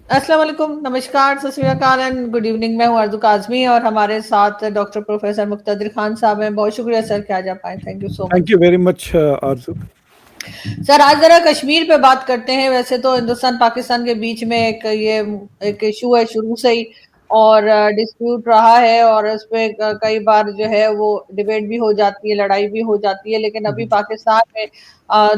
अस्सलाम वालेकुम, नमस्कार, सत श्री अकाल एंड गुड इवनिंग। मैं हूँ अर्ज़ू काज़मी और हमारे साथ डॉक्टर प्रोफेसर मुक़्तदिर खान साहब हैं। बहुत शुक्रिया सर कि आज आप आए। Thank you so thank much. You very much Aarzoo. Sir आज ज़रा कश्मीर पे बात करते हैं। वैसे तो हिंदुस्तान पाकिस्तान के बीच में एक इशू है शुरू से ही, और डिस्प्यूट रहा है, और उस पे कई बार जो है वो डिबेट भी हो जाती है, लड़ाई भी हो जाती है। लेकिन अभी पाकिस्तान में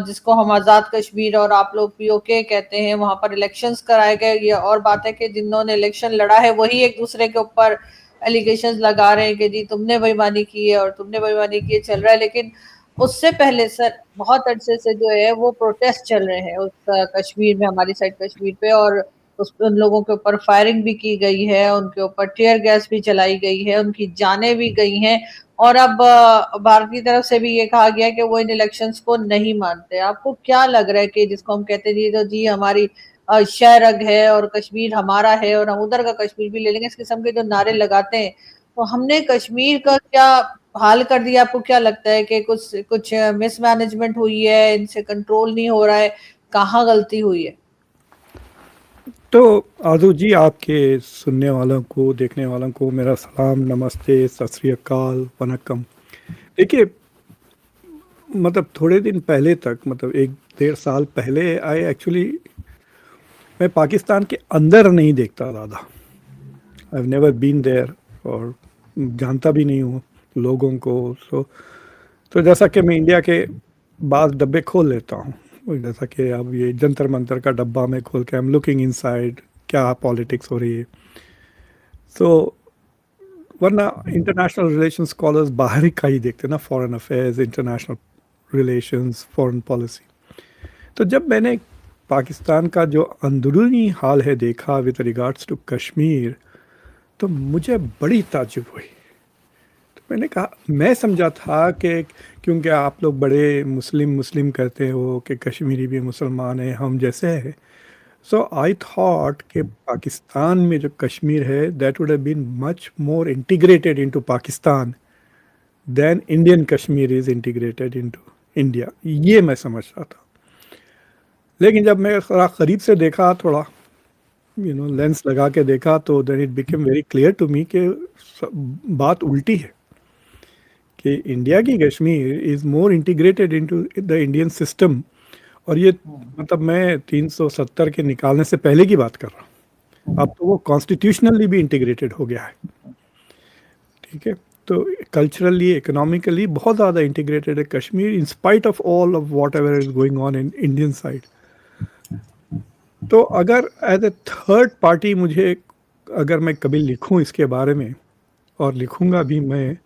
जिसको हम आज़ाद कश्मीर और आप लोग पीओके कहते हैं, वहाँ पर इलेक्शंस कराए गए। ये और बात है कि जिन्होंने इलेक्शन लड़ा है वही एक दूसरे के ऊपर एलिगेशंस लगा रहे हैं कि जी तुमने बेईमानी की है और तुमने बेईमानी की है, चल रहा है। लेकिन उससे पहले सर बहुत अरसे से जो है वो प्रोटेस्ट चल रहे हैं उस कश्मीर में, हमारी साइड कश्मीर पे, और उन लोगों के ऊपर फायरिंग भी की गई है, उनके ऊपर टीयर गैस भी चलाई गई है, उनकी जानें भी गई हैं। और अब भारत की तरफ से भी ये कहा गया है कि वो इन इलेक्शंस को नहीं मानते। आपको क्या लग रहा है कि जिसको हम कहते हैं जी तो जी हमारी शहरग है और कश्मीर हमारा है और हम उधर का कश्मीर भी ले लेंगे, इस किस्म के जो नारे लगाते हैं, तो हमने कश्मीर का क्या हाल कर दिया? आपको क्या लगता है कि कुछ कुछ मिसमैनेजमेंट हुई है, इनसे कंट्रोल नहीं हो रहा है, कहाँ गलती हुई है? तो आरजू जी, आपके सुनने वालों को, देखने वालों को मेरा सलाम, नमस्ते, सत श्री अकाल, वनक्कम। देखिए, मतलब थोड़े दिन पहले तक, मतलब 1 डेढ़ साल पहले आई एक्चुअली मैं पाकिस्तान के अंदर नहीं देखता ज़्यादा। I have never been there और जानता भी नहीं हूँ लोगों को। तो जैसा कि मैं इंडिया के बाद डब्बे खोल लेता हूँ, जैसा कि अब ये जंतर मंतर का डब्बा में खोल के आई एम लुकिंग इनसाइड, क्या पॉलिटिक्स हो रही है। तो वरना इंटरनेशनल रिलेशन स्कॉलर्स बाहर का ही देखते ना, foreign affairs, international relations, foreign policy. तो जब मैंने पाकिस्तान का जो अंदरूनी हाल है देखा विद रिगार्ड्स टू कश्मीर, तो मुझे बड़ी ताज्जुब हुई। तो मैंने कहा, मैं समझा था कि क्योंकि आप लोग बड़े मुस्लिम मुस्लिम कहते हो कि कश्मीरी भी मुसलमान है हम जैसे है, सो आई थॉट कि पाकिस्तान में जो कश्मीर है that would have been much more integrated into Pakistan than Indian Kashmir is integrated into India, ये मैं समझता था। लेकिन जब मैं थोड़ा करीब से देखा, थोड़ा लेंस लगा के देखा, तो then it became very clear to me कि बात उल्टी है, कि इंडिया की Kashmir is more integrated into the Indian system. और ये मतलब मैं 370 के निकालने से पहले की बात कर रहा हूँ, अब तो वो कॉन्स्टिट्यूशनली भी इंटीग्रेटेड हो गया है। ठीक है, तो कल्चरली, इकोनॉमिकली बहुत ज़्यादा इंटीग्रेटेड है Kashmir, in spite of all of what ever is going on in Indian side. तो अगर एज ए थर्ड पार्टी मुझे, अगर मैं कभी लिखूं इसके बारे में, और लिखूंगा भी मैं,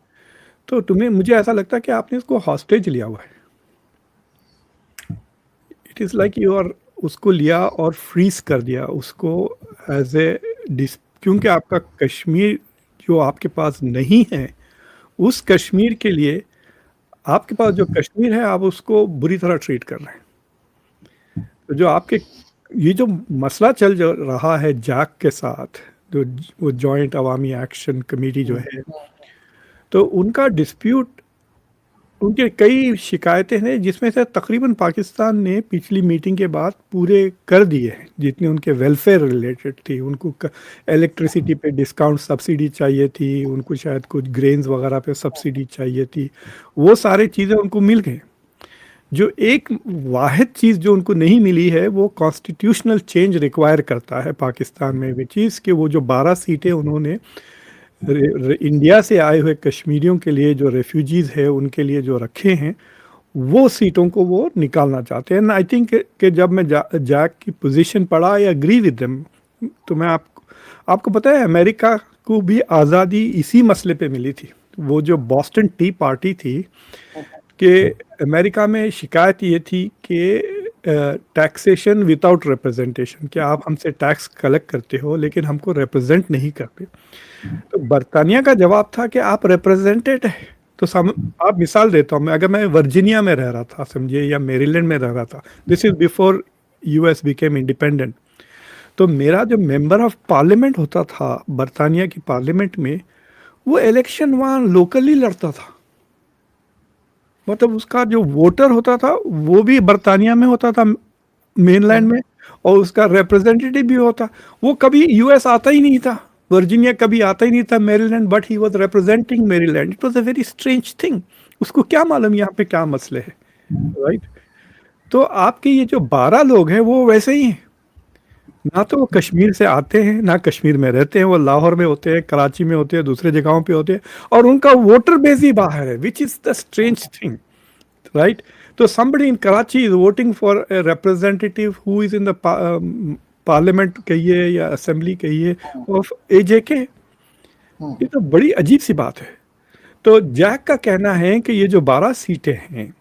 तो तुम्हें, मुझे ऐसा लगता है कि आपने इसको हॉस्टेज लिया हुआ है। It is like you are, उसको लिया और फ्रीज कर दिया उसको एज ए क्योंकि आपका कश्मीर जो आपके पास नहीं है, उस कश्मीर के लिए आपके पास जो कश्मीर है आप उसको बुरी तरह ट्रीट कर रहे हैं। तो जो आपके ये जो मसला चल जो रहा है जैक के साथ, जो वो जॉइंट अवामी एक्शन कमेटी जो है, तो उनका डिस्प्यूट, उनके कई शिकायतें हैं जिसमें से तकरीबन पाकिस्तान ने पिछली मीटिंग के बाद पूरे कर दिए हैं, जितनी उनके वेलफेयर रिलेटेड थी। उनको इलेक्ट्रिसिटी पे डिस्काउंट सब्सिडी चाहिए थी, उनको शायद कुछ ग्रेन्स वगैरह पे सब्सिडी चाहिए थी, वो सारी चीज़ें उनको मिल गई। जो एक वाहिद चीज़ जो उनको नहीं मिली है, वो कॉन्स्टिट्यूशनल चेंज रिक्वायर करता है पाकिस्तान में, विच इज़ कि वो जो 12 सीटें उन्होंने इंडिया से आए हुए कश्मीरियों के लिए, जो रेफ्यूजीज़ है उनके लिए जो रखे हैं, वो सीटों को वो निकालना चाहते हैं। आई थिंक कि जब मैं जैक की पोजीशन पढ़ा, आई एग्री विद देम। तो मैं आपको पता है अमेरिका को भी आज़ादी इसी मसले पे मिली थी। वो जो बॉस्टन टी पार्टी थी, कि अमेरिका में शिकायत ये थी कि टैक्सेशन विदाउट रिप्रेजेंटेशन, कि आप हमसे टैक्स कलेक्ट करते हो लेकिन हमको रिप्रेजेंट नहीं करते। तो बर्तानिया का जवाब था कि आप रिप्रेजेंटेड है। तो आप मिसाल देता हूँ मैं, अगर मैं वर्जीनिया में रह रहा था समझिए, या मेरीलैंड में रह रहा था, this is before US became independent, तो मेरा जो मेंबर ऑफ पार्लियामेंट होता था बर्तानिया की पार्लियामेंट में, वो इलेक्शन वहाँ लोकली लड़ता था। मतलब उसका जो वोटर होता था वो भी बर्तानिया में होता था, मेनलैंड में, और उसका रिप्रेजेंटेटिव भी होता। वो कभी यूएस आता ही नहीं था, वर्जीनिया कभी आता ही नहीं था, Maryland, but he was representing Maryland. It was a very strange thing. उसको क्या मालूम यहाँ पे क्या मसले है, राइट? तो आपके ये जो 12 लोग हैं वो वैसे ही हैं, ना तो वो कश्मीर से आते हैं ना कश्मीर में रहते हैं, वो लाहौर में होते हैं, कराची में होते हैं, दूसरे जगहों पे होते हैं, और उनका वोटर बेस ही बाहर है, which is the strange thing, right? तो somebody in Karachi is voting for a representative who is in the parliament कहिए या असेंबली कहिए ऑफ एजेके। ये तो बड़ी अजीब सी बात है। तो जैक का कहना है कि ये जो 12 सीटें हैं,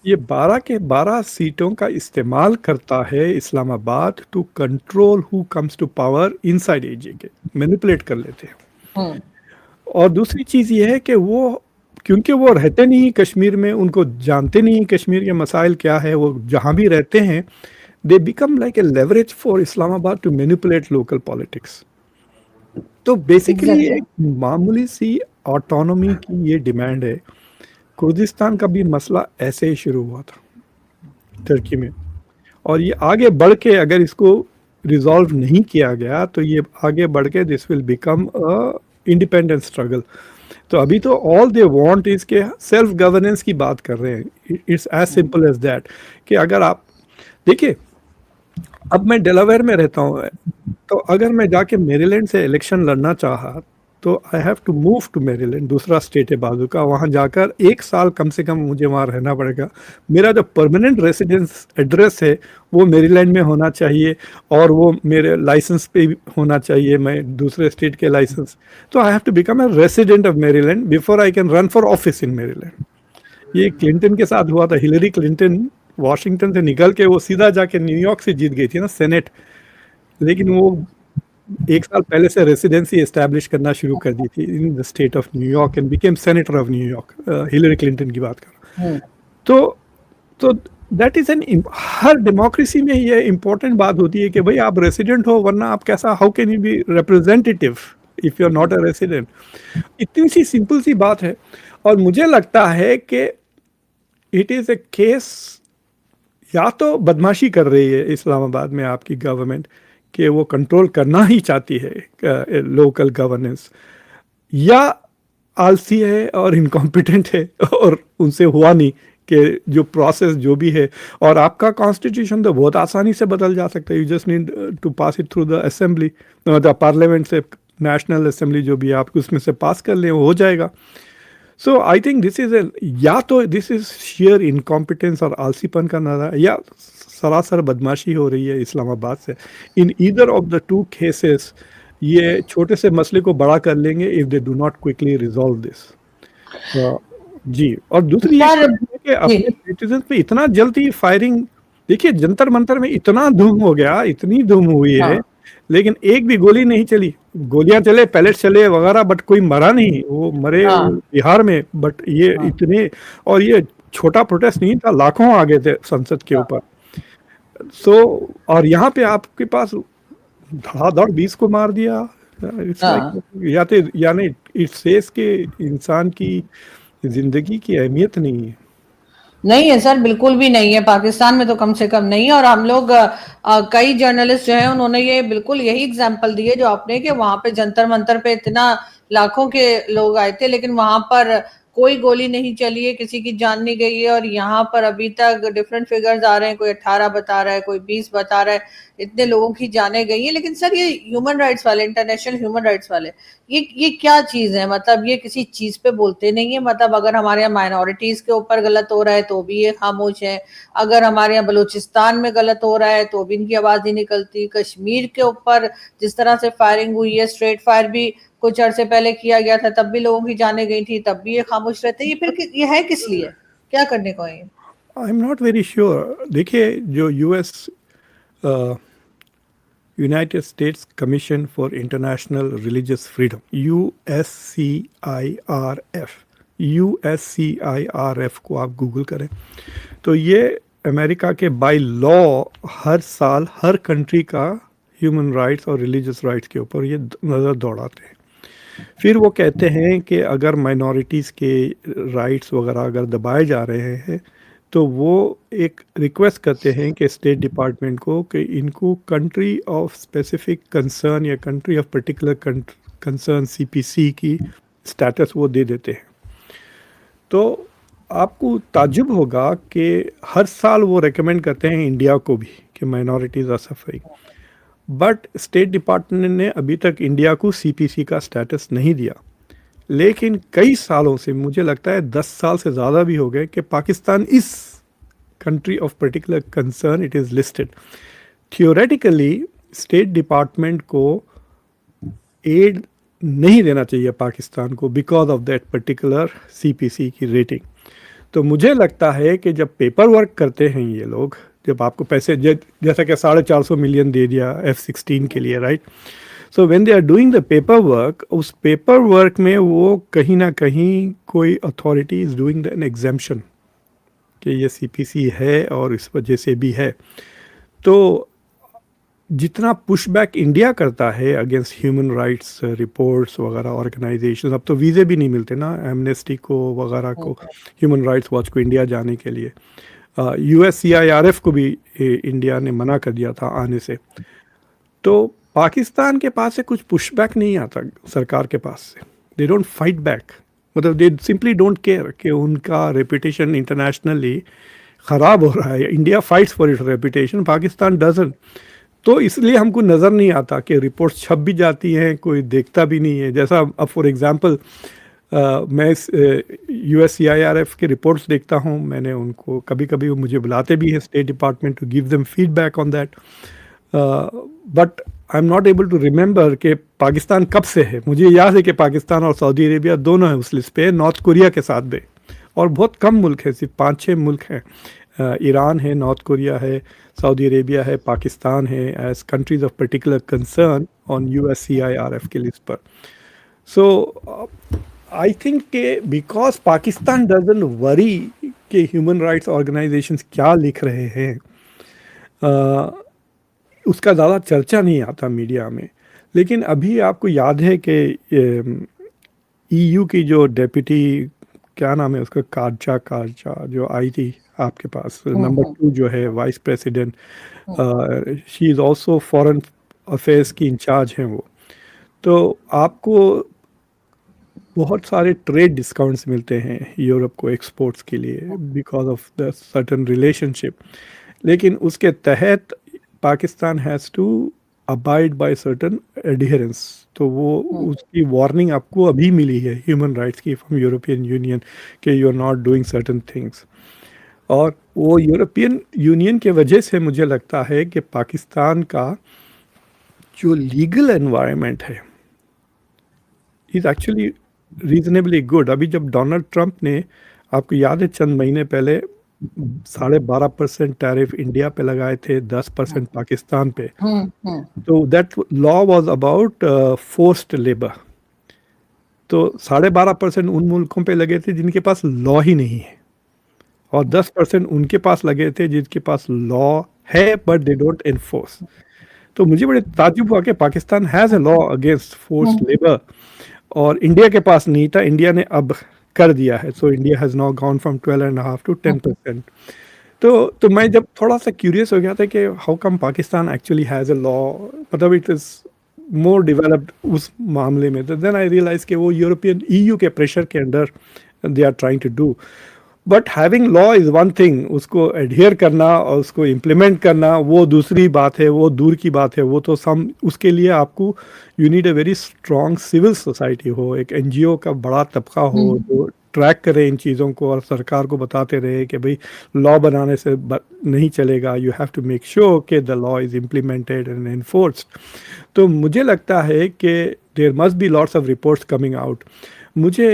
ये 12 के 12 सीटों का इस्तेमाल करता है Islamabad to control who comes to power inside AJK, manipulate कर लेते हैं। और दूसरी चीज ये है कि वो, क्योंकि वो रहते नहीं कश्मीर में, उनको जानते नहीं कश्मीर के मसाइल क्या है, वो जहाँ भी रहते हैं they become like a leverage for Islamabad to manipulate local politics. तो बेसिकली एक मामूली सी ऑटोनॉमी की ये डिमांड है। कुर्दिस्तान का भी मसला ऐसे ही शुरू हुआ था टर्की में, और ये आगे बढ़ के अगर इसको रिजॉल्व नहीं किया गया तो ये आगे बढ़ के this will become a independent struggle. तो अभी तो ऑल दे वांट इज के सेल्फ गवर्नेंस की बात कर रहे हैं। It's as simple as that कि अगर आप देखिए, अब मैं डेलावेयर में रहता हूँ, तो अगर मैं जाके मेरीलैंड से इलेक्शन लड़ना चाहा तो I have to move to Maryland, दूसरा स्टेट है बाजू का, वहाँ जाकर 1 साल कम से कम मुझे वहाँ रहना पड़ेगा। मेरा जो परमानेंट रेसिडेंस एड्रेस है वो मेरीलैंड में होना चाहिए, और वो मेरे लाइसेंस पे भी होना चाहिए, मैं दूसरे स्टेट के लाइसेंस। तो I have to become a resident of Maryland before I can run for office in Maryland. ये क्लिंटन के साथ हुआ था। हिलरी क्लिंटन वॉशिंगटन से निकल के वो सीधा जाके न्यूयॉर्क से जीत गई थी ना सेनेट, लेकिन वो 1 साल पहले से रेसिडेंसी एस्टैब्लिश करना शुरू कर दी थी in the state of New York and became senator of New York. Hillary Clinton की बात कर रहा हूँ। तो that is an, her democracy में ये इंपॉर्टेंट बात होती है कि भाई आप रेसिडेंट हो, वरना आप कैसा, how can you be representative if you are not a resident. इतनी सी सिंपल सी बात है। और मुझे लगता है कि इट इज ए केस, या तो बदमाशी कर रही है इस्लामाबाद में आपकी गवर्नमेंट कि वो कंट्रोल करना ही चाहती है लोकल गवर्नेंस, या आलसी है और इनकॉम्पिटेंट है और उनसे हुआ नहीं कि जो प्रोसेस जो भी है। और आपका कॉन्स्टिट्यूशन तो बहुत आसानी से बदल जा सकता है, you just need to pass it through the assembly, the parliament से, नेशनल असेंबली जो भी आप उसमें से पास कर लें वो हो जाएगा। So I think this is a, या तो दिस इज शेयर इनकॉम्पिटेंस और आलसीपन का नज़र, या सरासर बदमाशी हो रही है इस्लामाबाद से। In either of the two cases ये छोटे से मसले को बड़ा कर लेंगे if they do not quickly resolve this. जी। और दूसरी ये कि अपने सिटीजन पे इतना जल्दी फायरिंग, देखिए जंतर मंतर में इतना धूम हो गया, इतनी धूम हुई है, लेकिन एक भी गोली नहीं चली। गोलियां चले, पैलेट चले वगैरह, बट कोई मरा नहीं। वो मरे बिहार में, बट ये इतने, और ये छोटा प्रोटेस्ट नहीं था, लाखों आ गए थे संसद के ऊपर। सो और यहाँ पे आपके पास धड़ाधड़ 20 को मार दिया। यानी इट सेज के इंसान की जिंदगी की अहमियत नहीं है। नहीं है सर, बिल्कुल भी नहीं है, पाकिस्तान में तो कम से कम नहीं है। और हम लोग कई जर्नलिस्ट जो हैं उन्होंने ये बिल्कुल यही एग्जांपल दिए जो आपने, कि वहां पे जंतर मंतर पे इतना लाखों के लोग आए थे, लेकिन वहां पर कोई गोली नहीं चली है, किसी की जान नहीं गई है। और यहाँ पर अभी तक डिफरेंट फिगर्स आ रहे हैं, कोई 18 बता रहा है, कोई 20 बता रहा है, इतने लोगों की जानें गई है। लेकिन सर ये ह्यूमन राइट्स वाले, इंटरनेशनल ह्यूमन राइट्स वाले, ये क्या चीज है? मतलब ये किसी चीज पे बोलते नहीं है। मतलब अगर हमारे यहाँ माइनॉरिटीज के ऊपर गलत हो रहा है तो भी ये खामोश है, अगर हमारे यहाँ बलूचिस्तान में गलत हो रहा है तो भी इनकी आवाज नहीं निकलती, कश्मीर के ऊपर जिस तरह से फायरिंग हुई है, स्ट्रेट फायर भी कुछ अरसे पहले किया गया था, तब भी लोगों की जाने गई थी, तब भी ये खामोश रहते हैं। ये फिर ये है किस लिए, क्या करने को है? आई एम नॉट वेरी श्योर। देखिए जो US United states commission for international religious freedom, USCIRF को आप गूगल करें तो ये अमेरिका के बाय लॉ हर साल हर कंट्री का ह्यूमन राइट्स और रिलीजियस राइट्स के ऊपर ये नज़र दौड़ाते हैं। फिर वो कहते हैं कि अगर माइनॉरिटीज़ के राइट्स वगैरह अगर दबाए जा रहे हैं तो वो एक रिक्वेस्ट करते हैं कि स्टेट डिपार्टमेंट को कि इनको कंट्री ऑफ स्पेसिफिक कंसर्न या country of particular concern CPC की स्टेटस वो दे देते हैं। तो आपको ताज्जुब होगा कि हर साल वो रेकमेंड करते हैं इंडिया को भी कि minorities are suffering, but state department ने अभी तक इंडिया को सीपीसी का स्टेटस नहीं दिया। लेकिन कई सालों से, मुझे लगता है 10 साल से ज़्यादा भी हो गए, कि पाकिस्तान इस country of particular concern it is listed. Theoretically state department को एड नहीं देना चाहिए पाकिस्तान को because of that particular CPC की रेटिंग। तो मुझे लगता है कि जब पेपर वर्क करते हैं ये लोग, जब आपको पैसे जैसा कि 450 मिलियन दे दिया F-16 के लिए, right, so when they are doing the paper work, उस पेपर वर्क में वो कहीं ना कहीं कोई authority is doing an exemption कि ये सीपीसी है और इस वजह से भी है। तो जितना पुशबैक इंडिया करता है अगेंस्ट ह्यूमन राइट्स रिपोर्ट्स वगैरह ऑर्गेनाइजेशन, अब तो वीज़े भी नहीं मिलते ना एमनेस्टी को वगैरह को, ह्यूमन राइट्स वॉच को इंडिया जाने के लिए। USCIRF को भी इंडिया ने मना कर दिया था आने से। तो पाकिस्तान के पास से कुछ पुशबैक नहीं आता सरकार के पास से, दे डोंट फाइट बैक, मतलब दे सिंपली डोंट केयर कि उनका रेपुटेशन इंटरनेशनली ख़राब हो रहा है। India fights for its reputation, Pakistan doesn't. तो इसलिए हमको नज़र नहीं आता कि रिपोर्ट्स छप भी जाती हैं, कोई देखता भी नहीं है। जैसा अब फॉर एग्जांपल मैं USCIRF के रिपोर्ट्स देखता हूँ, मैंने उनको कभी कभी वो मुझे बुलाते भी हैं state department to give them feedback on that, but I am not able to remember कि पाकिस्तान कब से है। मुझे याद है कि पाकिस्तान और सऊदी अरेबिया दोनों है उस लिस्ट पे, नॉर्थ कोरिया के साथ भी, और बहुत कम मुल्क है, सिर्फ 5-6 मुल्क हैं। ईरान है, नॉर्थ कोरिया है, सऊदी अरेबिया है, पाकिस्तान है as countries of particular concern on USCIRF के लिस्ट पर। सो आई थिंक कि बिकॉज पाकिस्तान डजंट वरी कि ह्यूमन राइट्स ऑर्गेनाइजेशंस क्या लिख रहे हैं, उसका ज़्यादा चर्चा नहीं आता मीडिया में। लेकिन अभी आपको याद है कि EU की जो डेप्यूटी, क्या नाम है उसका, कारचा जो आई थी आपके पास, नंबर 2 जो है vice president, she is also foreign affairs की इंचार्ज हैं वो। तो आपको बहुत सारे ट्रेड डिस्काउंट्स मिलते हैं यूरोप को एक्सपोर्ट्स के लिए because of the certain relationship, लेकिन उसके तहत Pakistan has to abide by certain adherence. तो वो उसकी वार्निंग आपको अभी मिली है ह्यूमन राइट्स की फ्रॉम यूरोपियन यूनियन कि you are not doing certain things. और वो यूरोपियन यूनियन के वजह से मुझे लगता है कि पाकिस्तान का जो लीगल एनवायरनमेंट है इज़ एक्चुअली रीजनेबली गुड। अभी जब डोनाल्ड ट्रंप ने, आपको याद है चंद महीने पहले 12.5% टैरिफ इंडिया पे लगाए थे, 10% पाकिस्तान पे, तो that law was about forced labour. तो 12.5% उन मुल्कों पे लगे थे जिनके पास लॉ ही नहीं है, और 10% उनके पास लगे थे जिनके पास लॉ है बट दे डोंट एनफोर्स। तो मुझे बड़े ताज्जुब हुआ कि Pakistan has a law against forced labour और इंडिया के पास नहीं था, इंडिया ने अब कर दिया है। So India has now gone from 12.5 to 10%। तो मैं जब थोड़ा सा क्यूरियस हो गया था कि how come Pakistan actually has a law, मतलब इट इज़ मोर डेवलप्ड उस मामले में, तो देन आई रियलाइज कि वो यूरोपियन EU के प्रेशर के under they are trying to do. But having law is one thing, उसको एडहियर करना और उसको इम्प्लीमेंट करना वो दूसरी बात है, वो दूर की बात है। वो तो उसके लिए आपको you need a very strong civil society हो, एक NGO का बड़ा तबका हो जो ट्रैक करे इन चीज़ों को और सरकार को बताते रहे कि भाई लॉ बनाने से नहीं चलेगा, you have to make sure कि the law is implemented and enforced. तो मुझे लगता है कि there must be lots of reports coming out. मुझे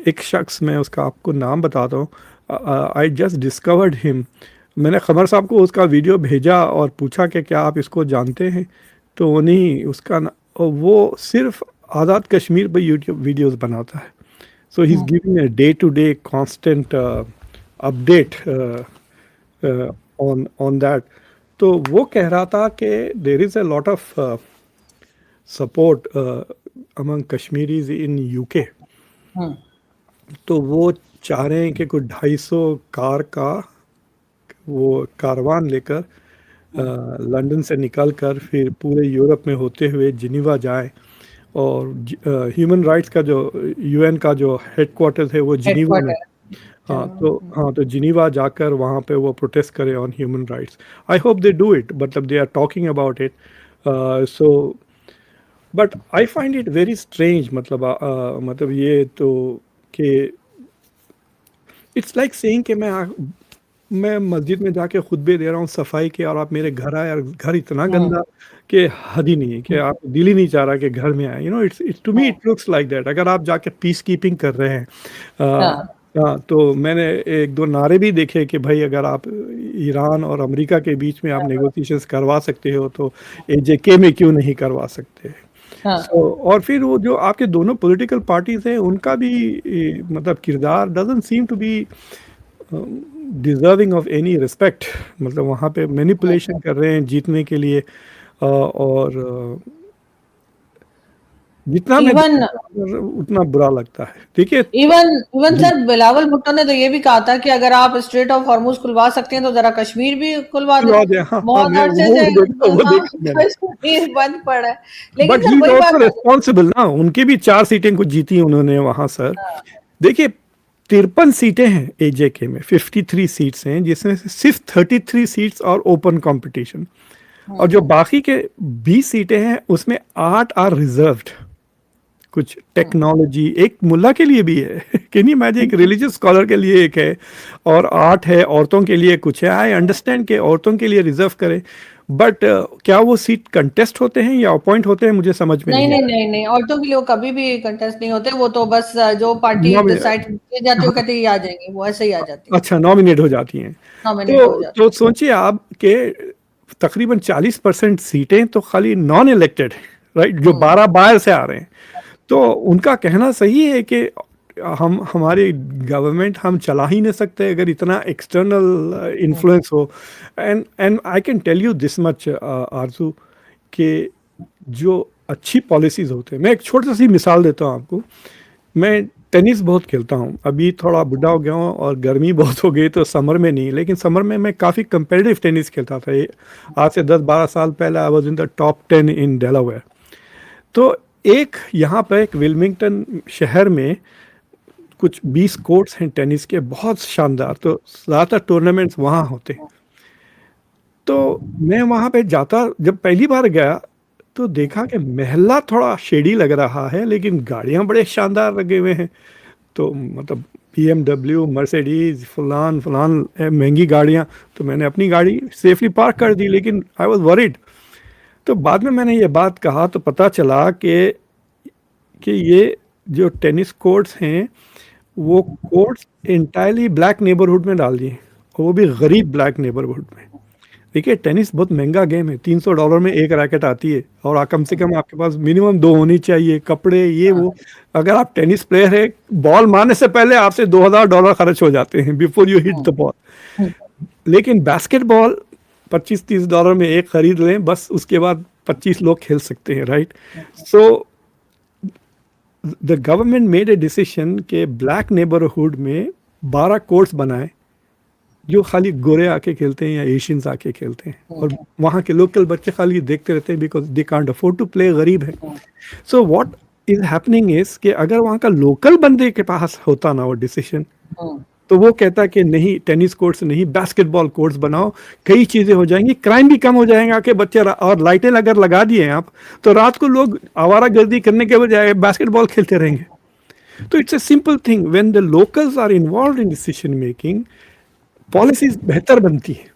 एक शख्स, मैं उसका आपको नाम बताता हूँ, आई जस्ट डिस्कवर्ड हिम। मैंने क़मर साहब को उसका वीडियो भेजा और पूछा कि क्या आप इसको जानते हैं, तो वो नहीं, उसका वो सिर्फ आज़ाद कश्मीर पर यूट्यूब वीडियोस बनाता है। So he is giving a day to day constant update on that. तो वो कह रहा था कि there is a lot of support among Kashmiris in UK। तो वो चाह रहे हैं कि कुछ 250 कार का वो कारवान लेकर लंदन से निकलकर फिर पूरे यूरोप में होते हुए जिनीवा जाए, और ह्यूमन राइट्स का जो यूएन का जो हेडक्वार्टर है वो जिनीवा में। हाँ, तो जिनीवा जाकर वहाँ पे वो प्रोटेस्ट करें on human rights. I hope they do it, मतलब they are talking about it. So but I find it very strange, मतलब ये तो कि इट्स लाइक सेइंग कि मैं मस्जिद में जाके खुतबे दे रहा हूँ सफाई के, और आप मेरे घर आए और घर इतना गंदा कि हद ही नहीं है, कि आप दिल ही नहीं चाह रहा कि घर में आए। It's to me it looks like that. अगर आप जाके पीस कीपिंग कर रहे हैं, हाँ, तो मैंने एक दो नारे भी देखे कि भाई अगर आप ईरान और अमेरिका के बीच में आप नेगोशिएशंस करवा सकते हो तो एजेके में क्यों नहीं करवा सकते। और फिर वो जो आपके दोनों पॉलिटिकल पार्टीज हैं उनका भी मतलब किरदार doesn't seem to be deserving of any respect. मतलब वहाँ पे मैनिपुलेशन कर रहे हैं जीतने के लिए, और जितना उतना बुरा लगता है। देखिए, इवन सर बिलावल भुट्टो ने तो ये भी कहा था कि अगर आप स्ट्रेट ऑफ हॉर्मुज खुलवा सकते हैं तो जरा कश्मीर भी खुलवा दें। बहुत अरसे से कश्मीर बंद पड़ा है, लेकिन सर वही बात रिस्पॉन्सिबल ना, उनकी भी 4 सीटें कुछ जीती उन्होंने वहां सर। देखिए 53 सीटें हैं एजेके में, 53 सीट्स हैं जिसमें से सिर्फ 33 सीट्स और ओपन कंपटीशन, और जो बाकी के 20 सीटें हैं उसमें 8 आर रिजर्व्ड। कुछ टेक्नोलॉजी एक मुल्ला के लिए भी है कैन यू इमेजिन, एक रिलीजियस स्कॉलर के लिए एक है, और 8 है औरतों के लिए कुछ है। आई अंडरस्टैंड कि औरतों के लिए रिजर्व करें, बट क्या वो सीट कंटेस्ट होते हैं या अपॉइंट होते हैं, मुझे समझ में नहीं, औरतों के लिए कभी भी कंटेस्ट नहीं होते, वो तो बस जो पार्टी डिसाइड की जाती है वो कहते ही आ जाएंगे, वो ऐसे ही आ जाती है। अच्छा, नॉमिनेट हो जाती हैं। तो सोचिए आप कि तकरीबन 40% सीटें तो खाली नॉन इलेक्टेड, राइट, जो 12 बाहर से आ रहे हैं। तो उनका कहना सही है कि हमारी गवर्नमेंट हम चला ही नहीं सकते अगर इतना एक्सटर्नल इन्फ्लुएंस हो। And I can tell you this much Arzoo, कि जो अच्छी पॉलिसीज होते हैं, मैं एक छोटी सी मिसाल देता हूँ आपको। मैं टेनिस बहुत खेलता हूँ, अभी थोड़ा बुढ़ा हो गया हूँ और गर्मी बहुत हो गई तो समर में नहीं, लेकिन समर में मैं काफ़ी कंपेटिटिव टेनिस खेलता था। आज से 10-12 साल पहले I was in the top 10 in Delaware. तो एक यहाँ पर एक विल्मिंगटन शहर में कुछ 20 कोर्ट्स हैं टेनिस के, बहुत शानदार, तो ज़्यादातर टूर्नामेंट्स वहाँ होते हैं। तो मैं वहाँ पे जाता, जब पहली बार गया तो देखा कि महल्ला थोड़ा शेडी लग रहा है, लेकिन गाड़ियाँ बड़े शानदार लगे हुए हैं। तो मतलब BMW, मर्सिडीज, फलान महंगी गाड़ियाँ। तो मैंने अपनी गाड़ी सेफली पार्क कर दी, लेकिन आई वॉज वरीड। तो बाद में मैंने ये बात कहा तो पता चला कि ये जो टेनिस कोर्ट्स हैं वो कोर्ट्स इंटायरली ब्लैक नेबरहुड में डाल दिए, और वो भी गरीब ब्लैक नेबरहुड में। देखिए टेनिस बहुत महंगा गेम है, $300 में एक रैकेट आती है, और कम से कम आपके पास मिनिमम 2 होनी चाहिए, कपड़े ये वो। अगर आप टेनिस प्लेयर है, बॉल मारने से पहले आपसे $2000 खर्च हो जाते हैं before you hit the ball. लेकिन बास्केटबॉल $25-30 में एक खरीद लें, बस उसके बाद 25 लोग खेल सकते हैं, right. So the government made a decision कि ब्लैक नेबरहुड में 12 कोर्ट्स बनाए जो खाली गोरे आके खेलते हैं या एशियंस आके खेलते हैं, और वहाँ के लोकल बच्चे खाली देखते रहते हैं because they can't afford to play, गरीब है। So what is happening is कि अगर वहाँ का लोकल बंदे के पास होता ना वो डिसीजन, तो वो कहता कि नहीं टेनिस कोर्ट्स नहीं, बास्केटबॉल कोर्ट्स बनाओ, कई चीज़ें हो जाएंगी, क्राइम भी कम हो जाएगा कि बच्चे, और लाइटें अगर लगा दिए आप तो रात को लोग आवारा गर्दी करने के बजाय बास्केटबॉल खेलते रहेंगे। तो it's a simple thing, when the locals are involve in decision making, policies बेहतर बनती है।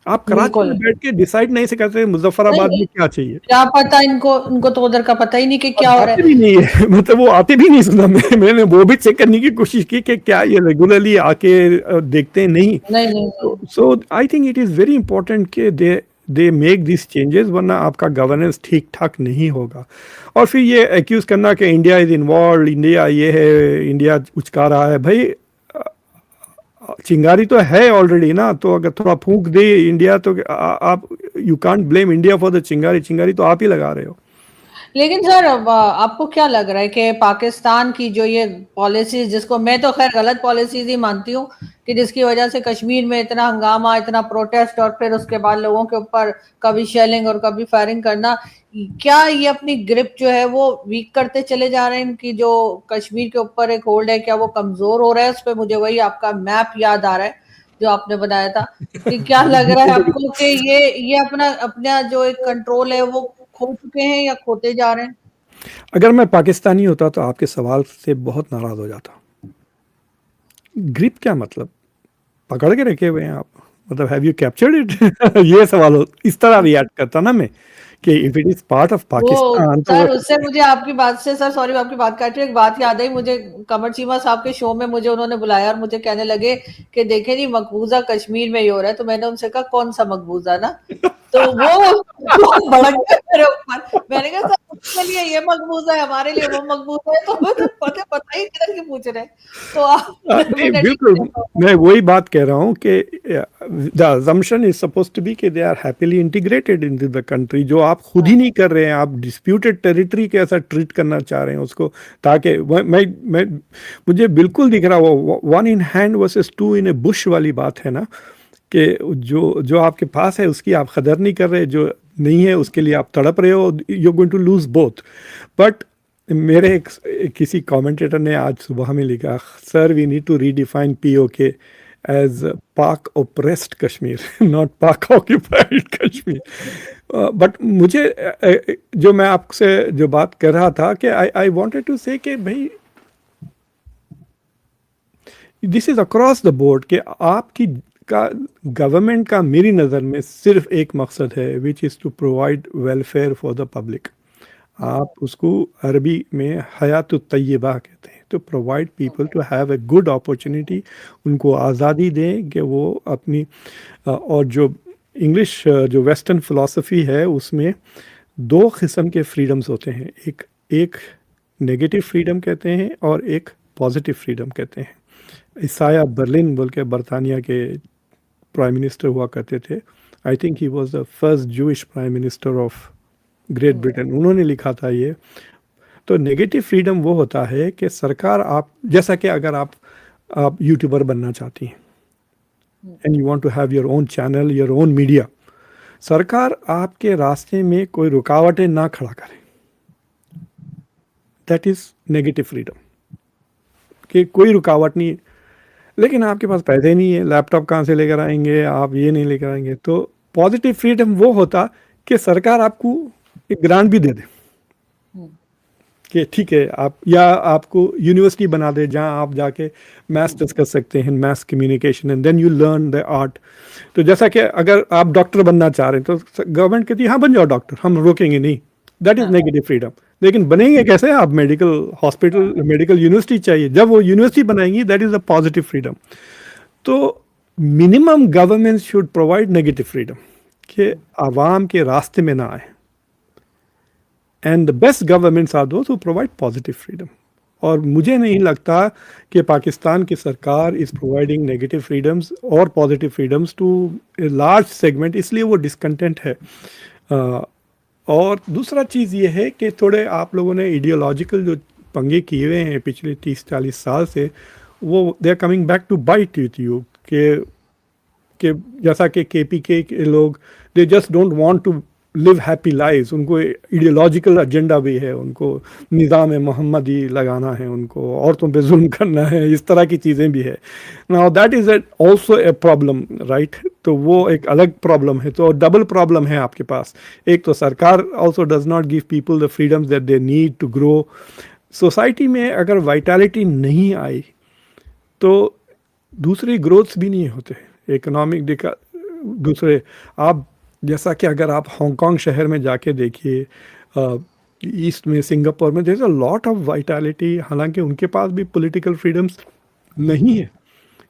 आप कराची में बैठ के डिसाइड नहीं से करते मुजफ्फराबाद में क्या चाहिए, क्या पता इनको तो उधर का पता ही नहीं कि क्या हो रहा है। भी नहीं है मतलब वो आते भी नहीं सुना। मैंने वो भी चेक करने की कोशिश की कि क्या ये रेगुलरली आके देखते हैं, नहीं। So I think it is very important कि दे मेक दिस चेंजेस, वरना आपका गवर्नेंस ठीक ठाक नहीं होगा। और फिर ये एक्यूज करना कि इंडिया इज इन्वॉल्व, इंडिया ये है, इंडिया उचका रहा है, भाई चिंगारी तो है ऑलरेडी ना, तो अगर थोड़ा फूंक दे इंडिया तो आप, you can't blame India for the चिंगारी तो आप ही लगा रहे हो। लेकिन सर अब आपको क्या लग रहा है कि पाकिस्तान की जो ये पॉलिसीज, जिसको मैं तो खैर गलत पॉलिसीज ही मानती हूँ, कि जिसकी वजह से कश्मीर में इतना हंगामा, इतना प्रोटेस्ट और फिर उसके बाद लोगों के ऊपर कभी शेलिंग और कभी फायरिंग करना, क्या ये अपनी ग्रिप जो है वो वीक करते चले जा रहे हैं? इनकी जो कश्मीर के ऊपर एक होल्ड है, क्या वो कमजोर हो रहा है? उस पर मुझे वही आपका मैप याद आ रहा है जो आपने बनाया था, कि क्या लग रहा है आपको कि ये अपना अपना जो एक कंट्रोल है वो खो चुके हैं या खोते जा रहे हैं? अगर मैं पाकिस्तानी होता तो आपके सवाल से बहुत नाराज हो जाता। ग्रिप क्या मतलब? पकड़ के रखे हुए हैं आप? मतलब हैव यू कैप्चर्ड इट? ये सवाल इस तरह रिएक्ट करता ना मैं, कि if it is part of वो पाकिस्तान तो सर, उससे मुझे आपकी बात से, सर सॉरी मैं आपकी बात काट रही हूँ, एक बात याद आई मुझे। कमर चीमा साहब के शो में मुझे उन्होंने बुलाया और मुझे कहने लगे कि देखे नहीं मकबूजा कश्मीर में ही हो रहा है। तो मैंने उनसे कहा कौन सा मकबूजा ना, तो वो भड़क गए मेरे ऊपर। मैंने कहा सर उसके लिए ये मकबूजा है, हमारे लिए वो मकबूजा है, तो मुझे पता ही किधर की पूछ रहे हैं। तो आप नहीं, मैंने ठीक बिल्कुल है। मैं वही बात कह रहा हूँ कि the assumption is suppose to be कि they are happily integrated into the country, जो आप खुद ही नहीं कर रहे हैं। आप डिस्प्यूटेड टेरिटरी के ऐसा ट्रीट करना चाह रहे हैं उसको, ताकि मैं मुझे बिल्कुल दिख रहा वो one in hand versus two in A Bush वाली बात है ना, कि जो जो आपके पास है उसकी आप कदर नहीं कर रहे, जो नहीं है उसके लिए आप तड़प रहे हो, you going to lose both. But मेरे किसी कमेंटेटर ने आज सुबह में लिखा, sir we need to redefine PoK as Pak oppressed Kashmir, not Pak occupied Kashmir. But मुझे जो मैं आपसे जो बात कर रहा था कि आई वांटेड टू से कि भाई this is across the board, कि आपकी का गवर्नमेंट का मेरी नज़र में सिर्फ एक मकसद है, which is to provide welfare for the public. आप उसको अरबी में हयात तय्यबा कहते हैं, तो provide people to have a good opportunity, उनको आज़ादी दें कि वो अपनी और जो इंग्लिश जो वेस्टर्न फ़िलासफ़ी है उसमें दो किस्म के फ्रीडम्स होते हैं, एक नेगेटिव फ्रीडम कहते हैं और एक पॉजिटिव फ्रीडम कहते हैं। इसाया बर्लिन बोल के बरतानिया के प्राइम मिनिस्टर हुआ करते थे, I think he was the first Jewish prime minister of great Britain, उन्होंने लिखा था ये। तो नेगेटिव फ्रीडम वो होता है कि सरकार, आप जैसा कि अगर आप यूट्यूबर बनना चाहती हैं and you want to have your own channel, your own media, सरकार आपके रास्ते में कोई रुकावटें ना खड़ा करे, दैट इज नेगेटिव फ्रीडम, कि कोई रुकावट नहीं है। लेकिन आपके पास पैसे नहीं है, लैपटॉप कहाँ से लेकर आएंगे, आप ये नहीं लेकर आएंगे। तो पॉजिटिव फ्रीडम वो होता कि सरकार आपको एक ग्रांट भी दे दे कि ठीक है आप, या आपको यूनिवर्सिटी बना दे जहाँ आप जाके मैथ्स डिस्कस सकते हैं, maths communication, and then you learn the art. तो जैसा कि अगर आप डॉक्टर बनना चाह रहे हैं तो गवर्नमेंट कहती है हाँ बन जाओ डॉक्टर, हम रोकेंगे नहीं, दैट इज नेगेटिव फ्रीडम। लेकिन बनेंगे कैसे? आप मेडिकल हॉस्पिटल, मेडिकल यूनिवर्सिटी चाहिए, जब वो यूनिवर्सिटी बनाएंगी that is the positive freedom. तो minimum government should provide negative freedom, कि आवाम के रास्ते में ना आए, and the best governments are those who provide positive freedom. और मुझे नहीं लगता कि पाकिस्तान की सरकार इज प्रोवाइडिंग नेगेटिव फ्रीडम्स और positive freedoms to a large segment, इसलिए वो डिसकंटेंट है। और दूसरा चीज़ ये है कि थोड़े आप लोगों ने आइडियोलॉजिकल जो पंगे किए हुए हैं पिछले 30-40 साल से, वो they are coming back to bite with you, कि जैसा कि केपीके के लोग, they just don't want to live happy lives, उनको आइडियोलॉजिकल एजेंडा भी है, उनको निज़ाम मोहम्मदी लगाना है, उनको औरतों पे जुल्म करना है, इस तरह की चीज़ें भी है। Now that is also a problem, right? तो वो एक अलग प्रॉब्लम है। तो डबल प्रॉब्लम है आपके पास। एक तो सरकार also does not give people the freedoms that they need to grow. Society में अगर वाइटैलिटी नहीं आई तो दूसरी ग्रोथ्स भी नहीं होते, इकोनॉमिक दूसरे। आप जैसा कि अगर आप हांगकांग शहर में जाके देखिए, ईस्ट में सिंगापुर में, there is a lot of vitality, हालांकि उनके पास भी पॉलिटिकल फ्रीडम्स नहीं है।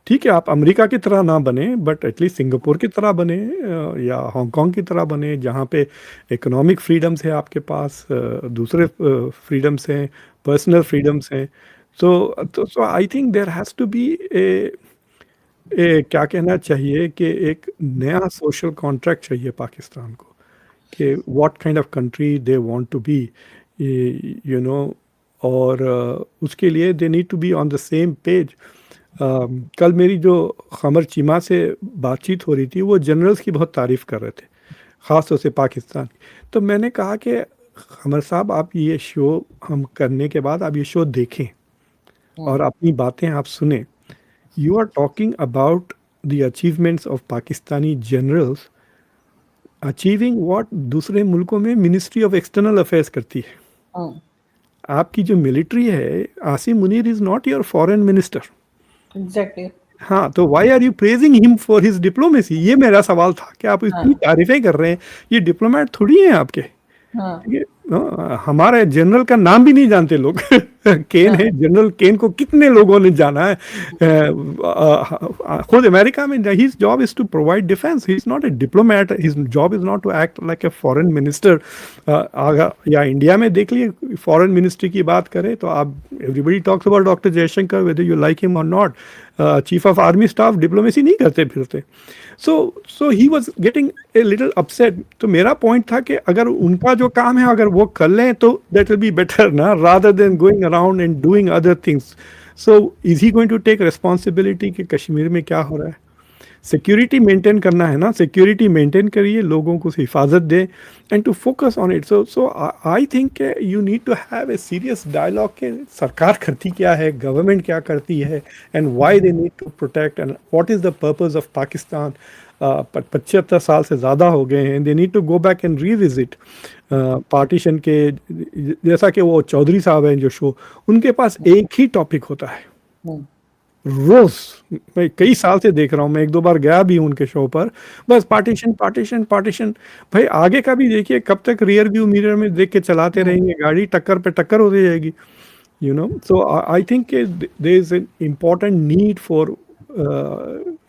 ठीक है, आप अमेरिका की तरह ना बने, बट एटलीस्ट सिंगापुर की तरह बने, या हांगकांग की तरह बने, जहाँ पे इकोनॉमिक फ्रीडम्स है आपके पास, दूसरे फ्रीडम्स हैं, पर्सनल फ्रीडम्स हैं। So I think there has to be क्या कहना चाहिए कि एक नया सोशल कॉन्ट्रैक्ट चाहिए पाकिस्तान को, कि what kind of country they want to be. You know, और उसके लिए they need to be on the same page. कल मेरी जो क़मर चीमा से बातचीत हो रही थी, वो जनरल्स की बहुत तारीफ़ कर रहे थे, ख़ास तौर से पाकिस्तान की। तो मैंने कहा कि क़मर साहब, आप ये शो हम करने के बाद आप ये शो देखें और अपनी बातें आप सुने। You are talking about the achievements of Pakistani generals achieving what दूसरे मुल्कों में मिनिस्ट्री ऑफ एक्सटर्नल अफेयर्स करती है। आपकी जो मिलिट्री है, Asim Munir is not your foreign minister. Exactly. हाँ, तो why are you praising him for his diplomacy? ये मेरा सवाल था कि आप इतनी तारीफें कर रहे हैं, ये डिप्लोमेट थोड़ी हैं आपके। ये हमारे जनरल का नाम भी नहीं जानते लोग। केन है, जनरल केन को कितने लोगों ने जाना है। खुद अमेरिका में his job is to provide defence, he is not a diplomat, his job is not to act like a foreign minister. या इंडिया में देख लिए, फॉरेन मिनिस्ट्री की बात करें तो आप, everybody talks about doctor Jaishankar, whether you like him और not. Chief of army staff diplomacy नहीं करते फिरते। So he was getting a little upset. तो मेरा पॉइंट था कि अगर उनका जो काम है अगर वो कर लें तो दैट विल बी बेटर ना, rather than going around and doing other things. So is he going to take responsibility कि कश्मीर में क्या हो रहा है? सिक्योरिटी मेंटेन करना है ना, सिक्योरिटी मेंटेन करिए, लोगों को हिफाजत दें and to focus on it. So I think you need to have a serious dialogue के सरकार करती क्या है, गवर्नमेंट क्या करती है, and why they need to protect, and what is the purpose of Pakistan. 75 साल से ज़्यादा हो गए हैं। They need to go back and revisit partition के, जैसा कि वो चौधरी साहब हैं जो शो, उनके पास एक ही टॉपिक होता है रोज। मैं कई साल से देख रहा हूँ, मैं 1-2 बार गया भी हूँ उनके शो पर, बस पार्टीशन पार्टीशन पार्टीशन। भाई आगे का भी देखिए, कब तक रियर व्यू मिरर में देख के चलाते रहेंगे गाड़ी, टक्कर पे टक्कर होती जाएगी, you know. So I think there is an important need for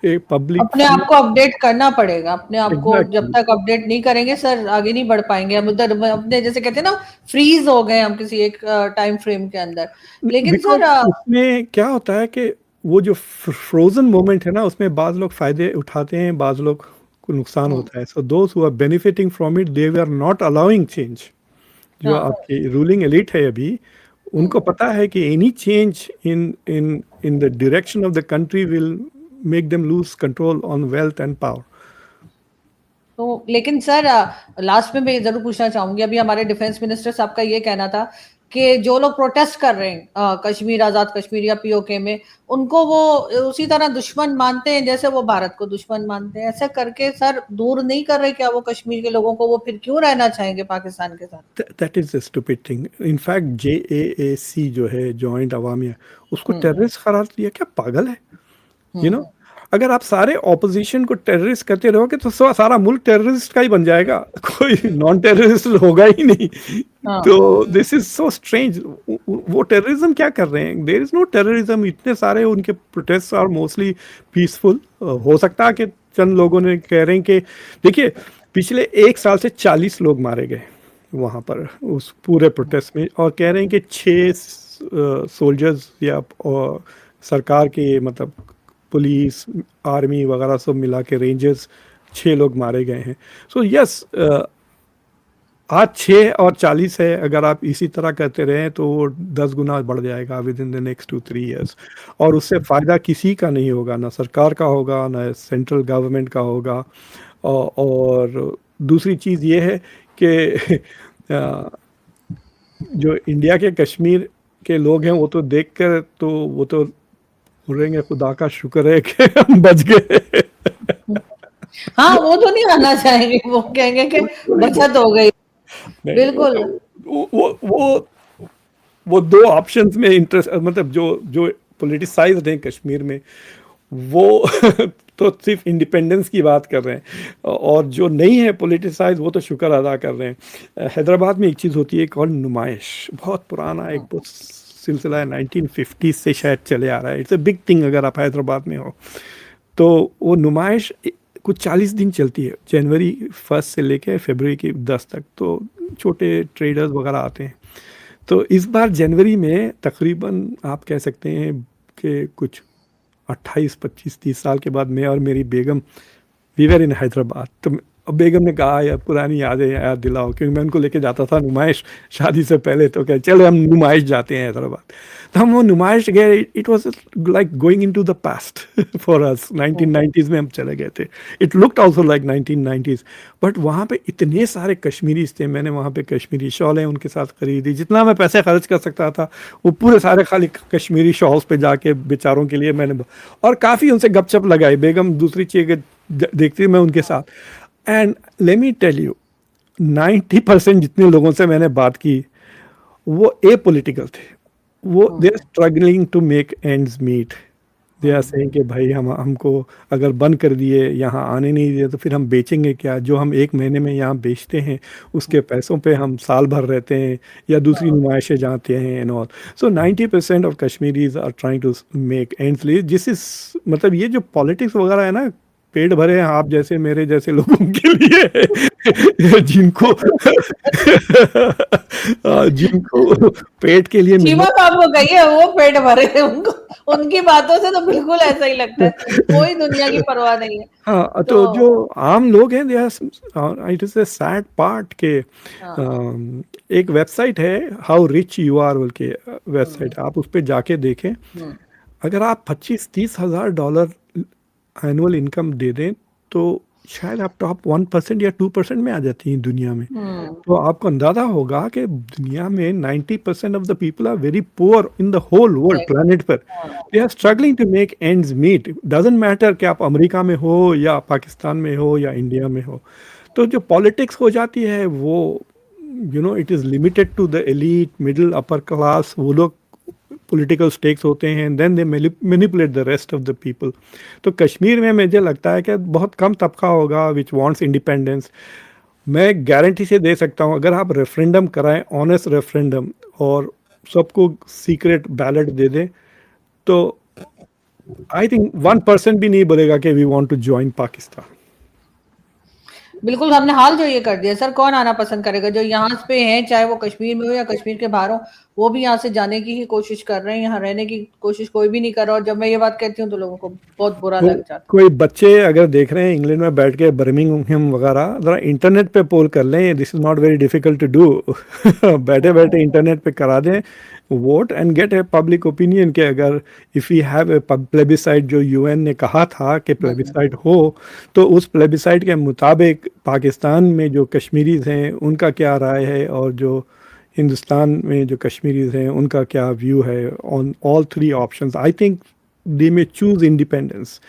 a public. अपने आप को अपडेट करना पड़ेगा, अपने आप को जब तक अपडेट नहीं करेंगे सर आगे नहीं बढ़ पाएंगे। हम उधर अपने, जैसे कहते हैं ना, फ्रीज हो गए हम किसी एक टाइम फ्रेम के अंदर। लेकिन सर उसमें क्या होता है कि वो जो फ्रोजन मोमेंट है ना, उसमें बाज लोग फायदे उठाते हैं, बाज लोग को नुकसान होता है। So those who are benefiting from it, they are not allowing change. जो आपकी रूलिंग एलिट है अभी, उनको पता है कि any change in in in the direction of the country will make them lose control on wealth and power. तो लेकिन सर लास्ट में मैं जरूर पूछना चाहूंगी, अभी हमारे डिफेंस मिनिस्टर साहब का ये कहना था कि जो लोग प्रोटेस्ट कर रहे हैं कश्मीर, आजाद कश्मीर या पीओके में, उनको वो उसी तरह दुश्मन मानते हैं जैसे वो भारत को दुश्मन मानते हैं। ऐसे करके सर दूर नहीं कर रहे क्या वो कश्मीर के लोगों को? वो फिर क्यों रहना चाहेंगे पाकिस्तान के साथ? That is a stupid thing. In fact JAAC जो है, जॉइंट अवामिया, उसको टेररिस्ट करार दिया। क्या पागल है? यू नो, अगर आप सारे ऑपोजिशन को टेररिस्ट करते रहोगे तो सारा मुल्क टेररिस्ट का ही बन जाएगा, कोई नॉन टेररिस्ट होगा ही नहीं। तो दिस इज सो स्ट्रेंज। वो टेररिज्म क्या कर रहे हैं? There is no terrorism. इतने सारे उनके प्रोटेस्ट आर मोस्टली पीसफुल। हो सकता है कि चंद लोगों ने कह रहे हैं कि देखिए, पिछले 1 साल से 40 लोग मारे गए वहाँ पर उस पूरे प्रोटेस्ट में, और कह रहे हैं कि 6 सोल्जर्स या सरकार के, मतलब पुलिस, आर्मी वगैरह सब मिला के, रेंजर्स, 6 लोग मारे गए हैं। सो यस, आज 6 और 40 है। अगर आप इसी तरह करते रहें तो 10 गुना बढ़ जाएगा with in the next 2-3 years, और उससे फ़ायदा किसी का नहीं होगा, ना सरकार का होगा, ना सेंट्रल गवर्नमेंट का होगा। और दूसरी चीज़ ये है कि जो इंडिया के कश्मीर के लोग हैं, वो तो देखकर तो वो तो बोलेंगे खुदा का शुक्र है कि हम बच गए। हाँ, वो तो नहीं आना चाहेंगे, वो कहेंगे कि बचत हो गई। बिल्कुल। वो 2 ऑप्शंस में इंटरेस्ट, मतलब जो पॉलिटिसाइज्ड हैं कश्मीर में, वो तो सिर्फ इंडिपेंडेंस की बात कर रहे हैं, और जो नहीं है पॉलिटिसाइज वो तो शुक्र अदा कर रहे हैं। हैदराबाद में एक चीज़ होती है, कौन नुमाइश, बहुत पुराना एक बहुत सिलसिला है, 1950 से शायद चले आ रहा है। इट्स अ बिग थिंग अगर आप हैदराबाद में हो तो। वो नुमाइश कुछ 40 दिन चलती है, जनवरी 1 से लेकर फरवरी की 10 तक। तो छोटे ट्रेडर्स वगैरह आते हैं। तो इस बार जनवरी में तकरीबन आप कह सकते हैं कि कुछ 28, 25, 30 साल के बाद मैं और मेरी बेगम वी वर इन हैदराबाद। तो बेगम ने कहा यार पुरानी यादें याद दिलाओ, क्योंकि मैं उनको लेके जाता था नुमाइश शादी से पहले, तो कहे चलो हम नुमाइश जाते हैं हैदराबाद। तो हम वो नुमाइश गए, it was like going into the past for us. 1990s में हम चले गए थे, it looked also like 1990s, but वहाँ पे इतने सारे कश्मीरीज थे, मैंने वहाँ पे कश्मीरी शॉलें उनके साथ खरीदी, जितना मैं पैसे खर्च कर सकता था वो पूरे सारे खाली कश्मीरी शॉल्स पे जाके बेचारों के लिए मैंने, और काफ़ी उनसे गपशप लगाई। बेगम दूसरी चीज़ देखती मैं उनके साथ, and let me tell you 90% जितने लोगों से मैंने बात की वो ए पॉलिटिकल थे, वो they are struggling to make ends meet. They are saying कि भाई हमको अगर बंद कर दिए, यहाँ आने नहीं दिए, तो फिर हम बेचेंगे क्या? जो हम एक महीने में यहाँ बेचते हैं उसके पैसों पे हम साल भर रहते हैं या दूसरी नुमाइशें जाते हैं and all. So 90% of Kashmiris are trying to make ends meet. जिस इज मतलब ये जो पॉलिटिक्स वगैरह है ना, पेट भरे हैं आप जैसे मेरे जैसे लोगों के लिए जिनको जिनको पेट के लिए चीमा साहब को कहिए वो पेट भरे हैं, उनको उनकी बातों से तो बिल्कुल ऐसा ही लगता है, कोई दुनिया की परवाह नहीं है। हाँ, तो जो आम लोग हैं, it is a sad part के एक वेबसाइट है हाउ रिच यू आर बोल के वेबसाइट, आप उस पर जाके देखें। अगर आप 25-30 हज़ार डॉलर एनुअल इनकम दे दें तो शायद आप टॉप 1% या 2% में आ जाती हैं दुनिया में। तो आपको अंदाजा होगा कि दुनिया में 90% of the people are very poor in the whole world planet पर। They are struggling to make ends meet. Doesn't matter कि आप अमेरिका में हो या पाकिस्तान में हो या इंडिया में हो। तो जो पॉलिटिक्स हो जाती है वो it is limited to the elite, middle, upper class. वो लोग पॉलिटिकल स्टेक्स होते हैं, then they manipulate the rest of the people. तो कश्मीर में मुझे लगता है कि बहुत कम तबका होगा विच वांट्स इंडिपेंडेंस। मैं गारंटी से दे सकता हूँ अगर आप रेफरेंडम कराएं, ऑनेस्ट रेफरेंडम, और सबको सीक्रेट बैलेट दे दें, तो आई थिंक 1% भी नहीं बोलेगा कि we want to join Pakistan. बिल्कुल, हमने हाल जो ये कर दिया सर, कौन आना पसंद करेगा? जो यहाँ पे हैं, चाहे वो कश्मीर में हो या कश्मीर के बाहर हो, वो भी यहाँ से जाने की ही कोशिश कर रहे हैं, यहाँ रहने की कोशिश कोई भी नहीं कर रहा। और जब मैं ये बात कहती हूँ तो लोगों को बहुत बुरा लग जाता है। कोई बच्चे अगर देख रहे हैं इंग्लैंड में बैठ के, बर्मिंघम वगैरह, जरा इंटरनेट पे पोल कर लें, this is not very difficult to do. बैठे बैठे इंटरनेट पे करा दें vote and get a public opinion के अगर if you have a plebiscite, जो यूएन ने कहा था कि प्लेबिसाइड हो, तो उस प्लेबिसाइड के मुताबिक पाकिस्तान में जो कश्मीरीज हैं उनका क्या राय है, और जो हिंदुस्तान में जो कश्मीरीज हैं उनका क्या व्यू है on all three options. I think they may choose independence,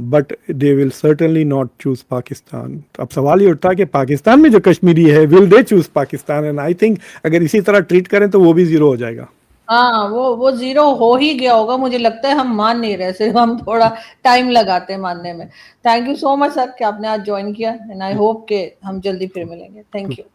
but they will certainly not choose Pakistan. अब सवाल ये उठता है कि पाकिस्तान में जो कश्मीरी है, will they choose Pakistan? And I think अगर इसी तरह ट्रीट करें तो वो भी जीरो हो जाएगा। हाँ, वो जीरो हो ही गया होगा, मुझे लगता है। हम मान नहीं रहे, सिर्फ हम थोड़ा टाइम लगाते हैं मानने में। Thank you so much sir कि आपने आज ज्वाइन किया, एंड आई होप कि हम जल्दी फिर मिलेंगे। Thank you.